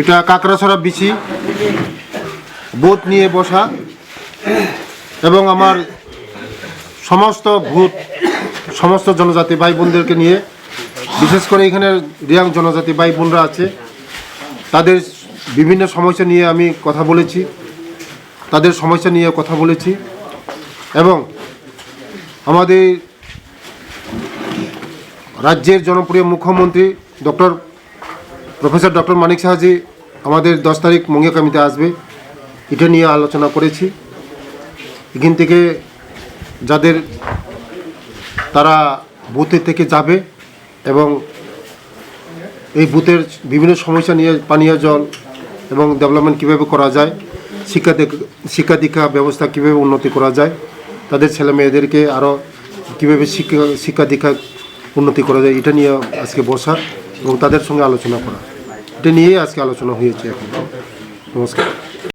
এটা কাকড়াছড়া বিচি বুথ নিয়ে বসা এবং আমার সমস্ত জনজাতি ভাই বোনদেরকে নিয়ে, বিশেষ করে এখানে রিয়াং জনজাতি ভাই বোনরা আছে, তাদের বিভিন্ন সমস্যা নিয়ে আমি কথা বলেছি, এবং আমাদের রাজ্যের জনপ্রিয় মুখ্যমন্ত্রী প্রফেসর ডক্টর মানিক সাহাজি আমাদের 10 তারিখ মঙ্গিয়াকামিতে আসবে, এটা নিয়ে আলোচনা করেছি। এখান থেকে যাদের তারা বুথে থেকে যাবে এবং এই বুথের বিভিন্ন সমস্যা নিয়ে পানীয় জল এবং ডেভেলপমেন্ট কীভাবে করা যায়, শিক্ষা দীক্ষা ব্যবস্থা কীভাবে উন্নতি করা যায়, তাদের ছেলে মেয়েদেরকে আরও কীভাবে শিক্ষা দীক্ষা উন্নতি করা যায়, এটা নিয়ে আজকে বসা এবং তাদের সঙ্গে আলোচনা করা, এটা নিয়েই আজকে আলোচনা হয়েছে। এখন নমস্কার।